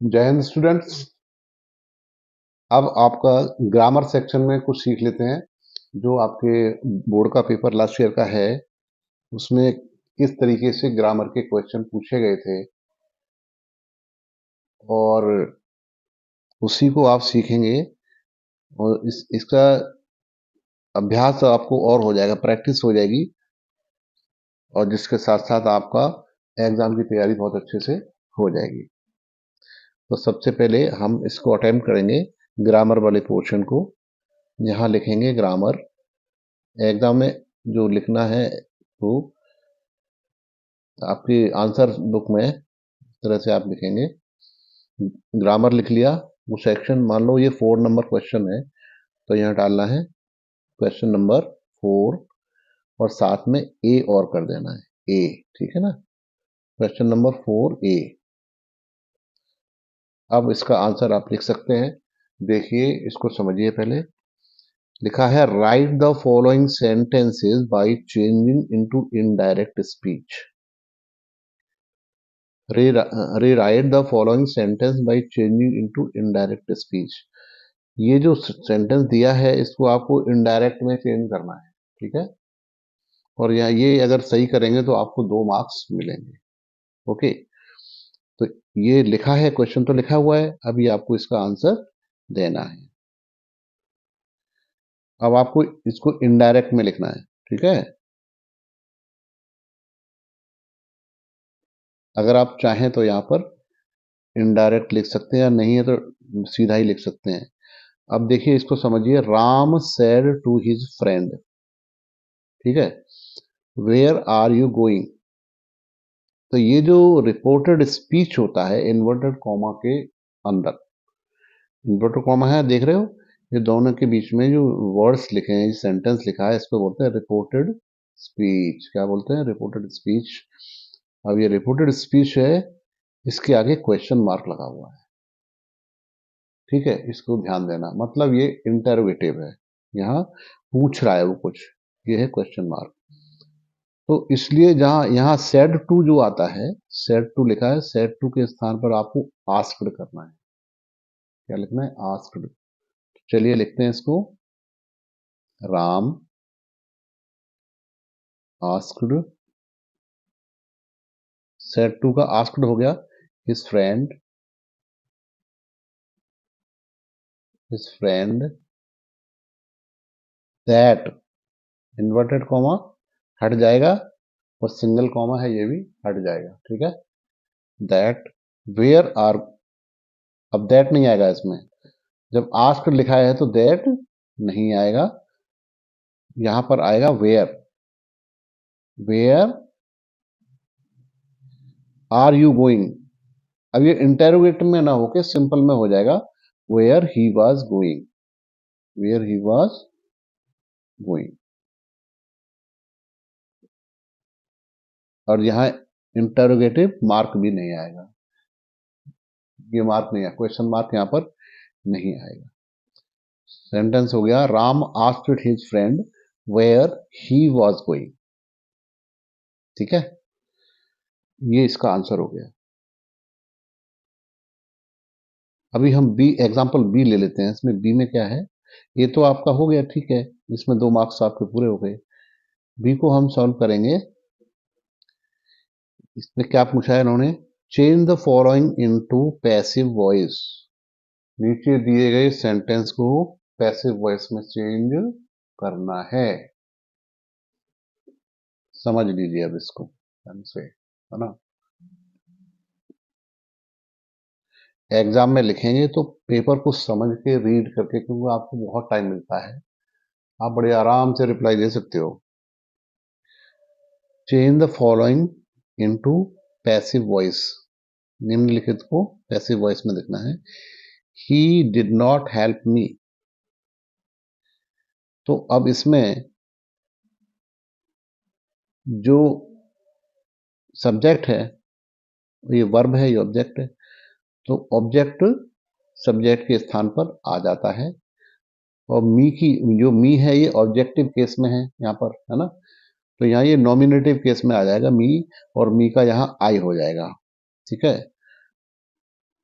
जय हिंद स्टूडेंट्स। अब आपका ग्रामर सेक्शन में कुछ सीख लेते हैं। जो आपके बोर्ड का पेपर लास्ट ईयर का है उसमें किस तरीके से ग्रामर के क्वेश्चन पूछे गए थे और उसी को आप सीखेंगे। और इसका अभ्यास आपको और हो जाएगा, प्रैक्टिस हो जाएगी, और जिसके साथ साथ आपका एग्जाम की तैयारी बहुत अच्छे से हो जाएगी। तो सबसे पहले हम इसको अटेम्प्ट करेंगे, ग्रामर वाले पोर्शन को। यहाँ लिखेंगे ग्रामर। एग्जाम में जो लिखना है वो आपकी आंसर बुक में इस तरह से आप लिखेंगे। ग्रामर लिख लिया, वो सेक्शन मान लो ये 4 नंबर क्वेश्चन है, तो यहाँ डालना है क्वेश्चन नंबर 4 और साथ में ए और कर देना है, ए। ठीक है ना, क्वेश्चन नंबर 4 ए। अब इसका आंसर आप लिख सकते हैं। देखिए, इसको समझिए। पहले लिखा है right the following sentences by changing into indirect speech. Rewrite the following sentence by changing into indirect speech। ये जो सेंटेंस दिया है इसको आपको इनडायरेक्ट में चेंज करना है। ठीक है, और यहाँ ये अगर सही करेंगे तो आपको 2 मार्क्स मिलेंगे। ओके, तो ये लिखा है, क्वेश्चन तो लिखा हुआ है, अभी आपको इसका आंसर देना है। अब आपको इसको इनडायरेक्ट में लिखना है। ठीक है, अगर आप चाहें तो यहाँ पर इनडायरेक्ट लिख सकते हैं, या नहीं है तो सीधा ही लिख सकते हैं। अब देखिए, इसको समझिए। Ram said to his friend. ठीक है, वेयर आर यू गोइंग। तो ये जो रिपोर्टेड स्पीच होता है इन्वर्टेड कॉमा के अंदर, इन्वर्टेड कॉमा है, देख रहे हो, ये दोनों के बीच में जो वर्ड्स लिखे हैं, सेंटेंस लिखा है, इसको बोलते हैं रिपोर्टेड स्पीच। क्या बोलते हैं? Reported speech. अब ये रिपोर्टेड स्पीच है, इसके आगे क्वेश्चन मार्क लगा हुआ है। ठीक है, इसको ध्यान देना, मतलब ये इंटरोगेटिव है, यहाँ पूछ रहा है वो कुछ, ये है क्वेश्चन मार्क। तो इसलिए जहां यहाँ सेड टू जो आता है, सेड टू लिखा है, सेड टू के स्थान पर आपको आस्क्ड करना है। क्या लिखना है? आस्क्ड। चलिए लिखते हैं इसको। राम आस्क्ड, सेड टू का आस्क्ड हो गया, his friend that, inverted comma हट जाएगा, और सिंगल कॉमा है ये भी हट जाएगा। ठीक है, दैट वेयर आर। अब दैट नहीं आएगा इसमें, जब आस्क्ड लिखा है तो दैट नहीं आएगा, यहां पर आएगा where. Where are you going. अब ये इंटेरोगेटिव में ना होके सिंपल में हो जाएगा, where he was going, where he was going. और यहाँ इंटेरोगेटिव मार्क भी नहीं आएगा, ये मार्क नहीं है, क्वेश्चन मार्क यहाँ पर नहीं आएगा। सेंटेंस हो गया, Ram asked his friend where he was going. ठीक है, ये इसका आंसर हो गया। अभी हम बी, एग्जाम्पल बी ले लेते हैं। इसमें बी में क्या है, ये तो आपका हो गया। ठीक है, इसमें 2 मार्क्स आपके पूरे हो गए। बी को हम सॉल्व करेंगे। इसमें क्या पूछा है इन्होंने? Change the following into passive voice. नीचे दिए गए सेंटेंस को पैसिव वॉइस में चेंज करना है। समझ लीजिए अब इसको ढंग से, है ना। एग्जाम में लिखेंगे तो पेपर को समझ के रीड करके, क्योंकि आपको बहुत टाइम मिलता है, आप बड़े आराम से रिप्लाई दे सकते हो। Change the following into passive voice. निम्नलिखित को पैसिव वॉइस में लिखना है। He did not help me. तो अब इसमें जो सब्जेक्ट है, ये वर्ब है, ये ऑब्जेक्ट है, तो ऑब्जेक्ट सब्जेक्ट के स्थान पर आ जाता है। और मी की जो मी है ये ऑब्जेक्टिव केस में है यहाँ पर, है ना, तो यहाँ ये नॉमिनेटिव केस में आ जाएगा मी, और मी का यहाँ आई हो जाएगा। ठीक है,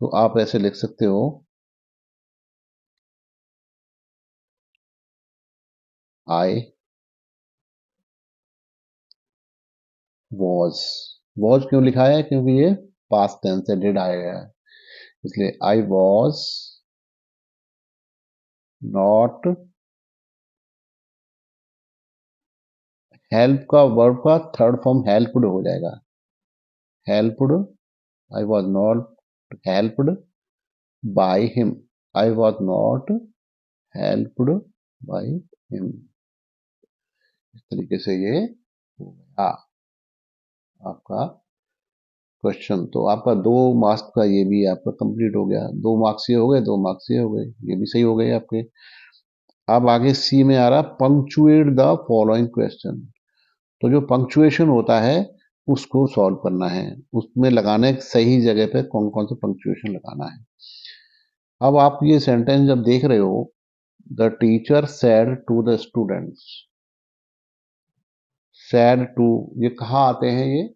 तो आप ऐसे लिख सकते हो, आई वॉज क्यों लिखा है, क्योंकि ये पास्ट टेंस है, डिड आएगा, इसलिए आई वॉज नॉट, हेल्प का वर्ब का थर्ड फॉर्म हेल्प्ड हो जाएगा, helped, I was not helped by him, I was not helped by him. इस तरीके से ये हो गया आपका क्वेश्चन। तो आपका 2 मार्क्स का ये भी आपका कंप्लीट हो गया, 2 मार्क्स ये हो गए, 2 मार्क्स ये हो गए, ये भी सही हो गए आपके। अब आगे सी में आ रहा पंक्चुएट द फॉलोइंग क्वेश्चन। तो जो पंक्चुएशन होता है उसको सॉल्व करना है, उसमें लगाने सही जगह पे कौन कौन सा पंक्चुएशन लगाना है। अब आप ये सेंटेंस जब देख रहे हो, the teacher said to the students, said to, ये कहाँ आते हैं, ये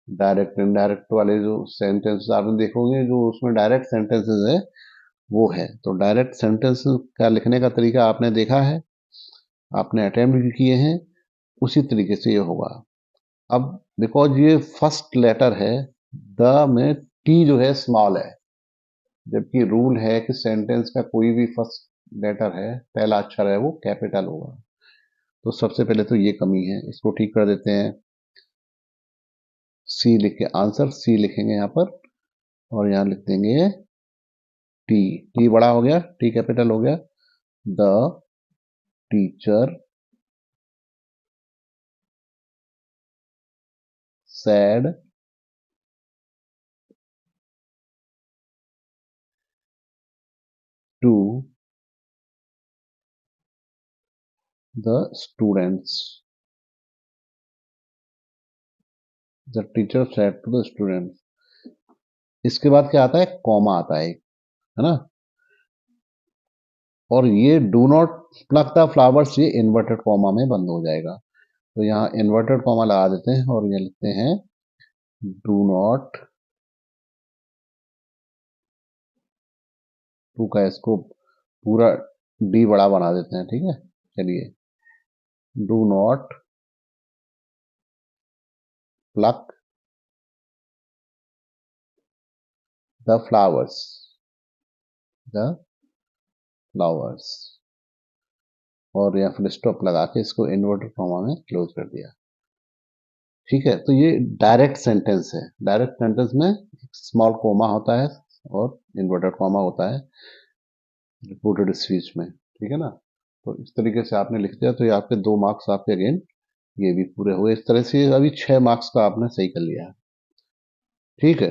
डायरेक्ट इनडायरेक्ट वाले जो सेंटेंस आपने देखोगे, जो उसमें डायरेक्ट सेंटेंसेस है वो है। तो डायरेक्ट सेंटेंस का लिखने का तरीका आपने देखा है, आपने अटेम्प्ट भी किए हैं, उसी तरीके से ये होगा। अब बिकॉज ये फर्स्ट लेटर है, द में टी जो है स्मॉल है, जबकि रूल है कि सेंटेंस का कोई भी फर्स्ट लेटर है, पहला अक्षर है, वो कैपिटल होगा। तो सबसे पहले तो ये कमी है, इसको ठीक कर देते हैं। सी लिख के आंसर सी लिखेंगे यहाँ पर, और यहाँ लिख देंगे टी, टी बड़ा हो गया, टी कैपिटल हो गया। The teacher said to the students, the teacher said to the students. इसके बाद क्या आता है, कॉमा आता है ना। और ये do not plug the flowers, ये इन्वर्टेड कॉमा में बंद हो जाएगा। तो यहाँ इन्वर्टेड कॉमा लगा देते हैं और ये लिखते हैं डू नॉट, टू का इसको पूरा डी बड़ा बना देते हैं, ठीक है। चलिए, do not plug the flowers, the flowers, और या फिर स्टॉप लगा के इसको इन्वर्टेड कॉमा में क्लोज कर दिया। ठीक है, तो ये डायरेक्ट सेंटेंस है। डायरेक्ट सेंटेंस में स्मॉल कोमा होता है और इन्वर्टेड कॉमा होता है रिपोर्टेड स्पीच में, ठीक है ना। तो इस तरीके से आपने लिख दिया, तो ये आपके 2 मार्क्स आपके अगेन ये भी पूरे हुए। इस तरह से अभी 6 मार्क्स का आपने सही कर लिया है, ठीक है।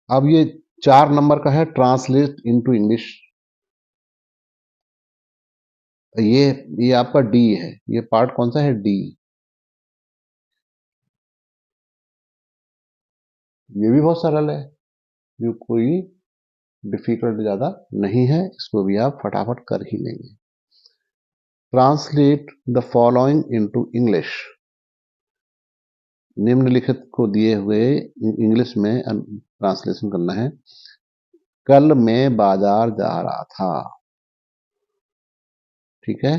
अब ये 4 नंबर का है, ट्रांसलेट इनटू इंग्लिश। ये आपका डी है, ये पार्ट कौन सा है, डी। ये भी बहुत सरल है, ये कोई डिफिकल्ट ज्यादा नहीं है, इसको भी आप फटाफट कर ही लेंगे। Translate the following into English, निम्नलिखित को दिए हुए इंग्लिश में ट्रांसलेशन करना है। कल मैं बाजार जा रहा था, ठीक है।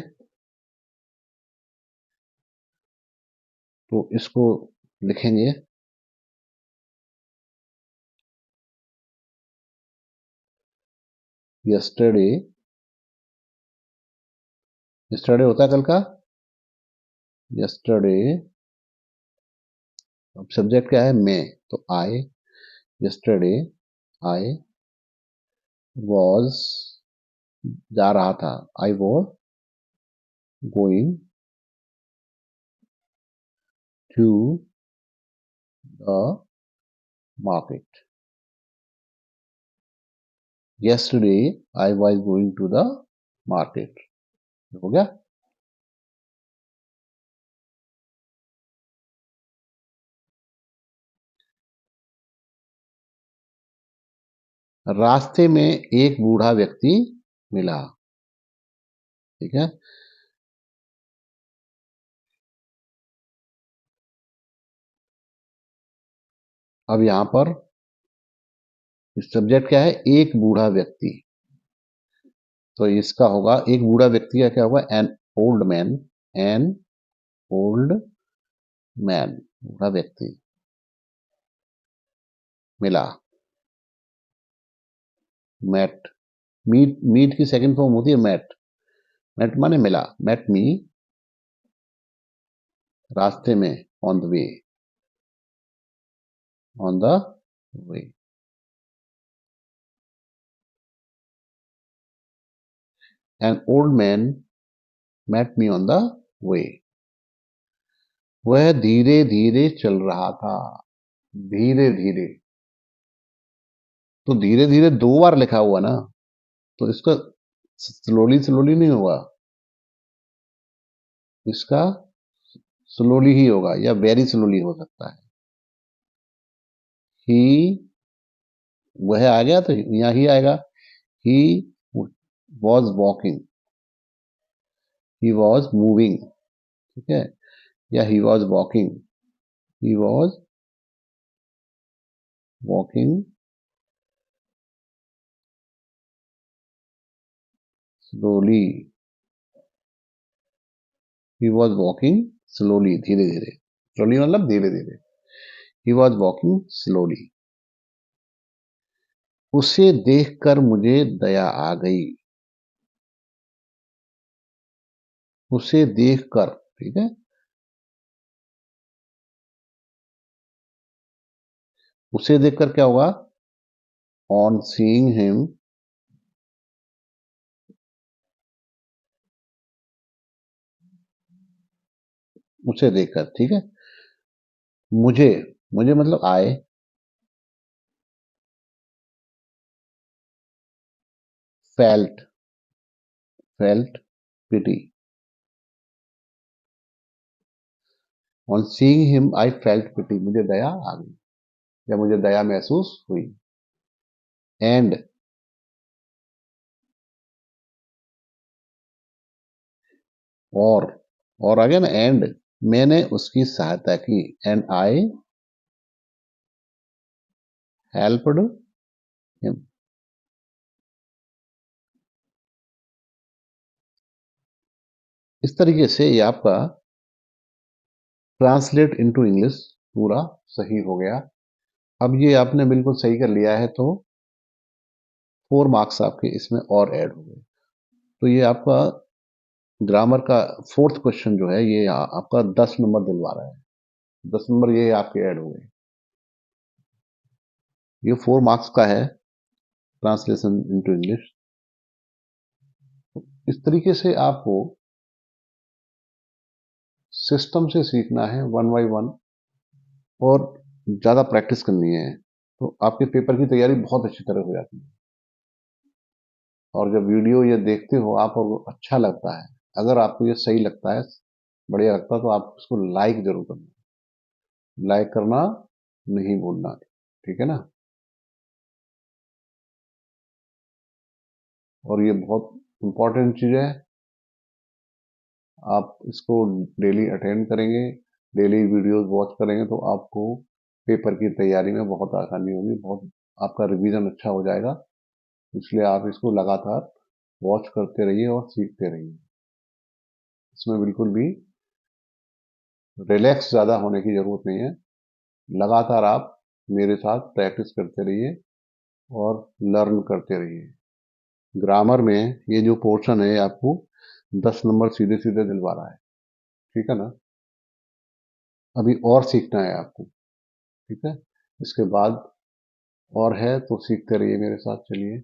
तो इसको लिखेंगे, यस्टरडे, यस्टरडे होता है कल का, यस्टरडे। अब सब्जेक्ट क्या है, मैं, तो आई, यस्टरडे आई वॉज, जा रहा था, I was going to the market, yesterday I was going to the market. हो गया। रास्ते में एक बूढ़ा व्यक्ति मिला, ठीक है। अब यहां पर सब्जेक्ट क्या है? एक बूढ़ा व्यक्ति। तो इसका होगा, एक बूढ़ा व्यक्ति का क्या होगा? N old man. N old man, बूढ़ा व्यक्ति मिला। मेट, मीट, मीट की सेकंड फॉर्म होती है मेट। मेट माने मिला। मेट मी, रास्ते में, on the way, on the way. An old man met me on the way. वह धीरे धीरे चल रहा था। धीरे धीरे, तो धीरे धीरे दो बार लिखा हुआ ना, तो इसका स्लोली स्लोली नहीं होगा, इसका स्लोली ही होगा, या वेरी स्लोली हो सकता है। ही, वह आ गया तो यहां ही आएगा। He was walking, he was moving, ठीक है, या he was walking, he was walking slowly. He was walking slowly, धीरे धीरे। स्लोली मतलब धीरे धीरे। He was walking slowly. उसे देखकर मुझे दया आ गई। उसे देखकर, ठीक है, उसे देखकर क्या होगा? ऑन सीइंग हिम, उसे देखकर, ठीक है। मुझे, मुझे मतलब आए, felt, felt pity. On seeing him I felt pity, मुझे दया आ गई, या मुझे दया महसूस हुई। एंड, और आ गया ना एंड, मैंने उसकी सहायता की। And I helped him. इस तरीके से ये आपका ट्रांसलेट इनटू इंग्लिश पूरा सही हो गया। अब ये आपने बिल्कुल सही कर लिया है, तो 4 मार्क्स आपके इसमें और ऐड हो गए। तो ये आपका ग्रामर का फोर्थ क्वेश्चन जो है, ये आपका 10 नंबर दिलवा रहा है। 10 नंबर ये आपके ऐड हो गए। ये 4 मार्क्स का है, ट्रांसलेशन इनटू इंग्लिश। इस तरीके से आपको सिस्टम से सीखना है, वन बाय वन, और ज्यादा प्रैक्टिस करनी है, तो आपके पेपर की तैयारी बहुत अच्छी तरह हो जाती है। और जब वीडियो ये देखते हो आप और अच्छा लगता है, अगर आपको ये सही लगता है, बढ़िया लगता है, तो आप उसको लाइक जरूर करना। लाइक करना नहीं भूलना, ठीक है ना। और ये बहुत इंपॉर्टेंट चीज है, आप इसको डेली अटेंड करेंगे, डेली वीडियोस वॉच करेंगे, तो आपको पेपर की तैयारी में बहुत आसानी होगी, बहुत आपका रिवीजन अच्छा हो जाएगा। इसलिए आप इसको लगातार वॉच करते रहिए और सीखते रहिए। इसमें बिल्कुल भी रिलैक्स ज़्यादा होने की ज़रूरत नहीं है। लगातार आप मेरे साथ प्रैक्टिस करते रहिए और लर्न करते रहिए। ग्रामर में ये जो पोर्शन है आपको 10 नंबर सीधे सीधे दिलवा रहा है, ठीक है ना। अभी और सीखना है आपको, ठीक है। इसके बाद और है, तो सीखते रहिए मेरे साथ, चलिए।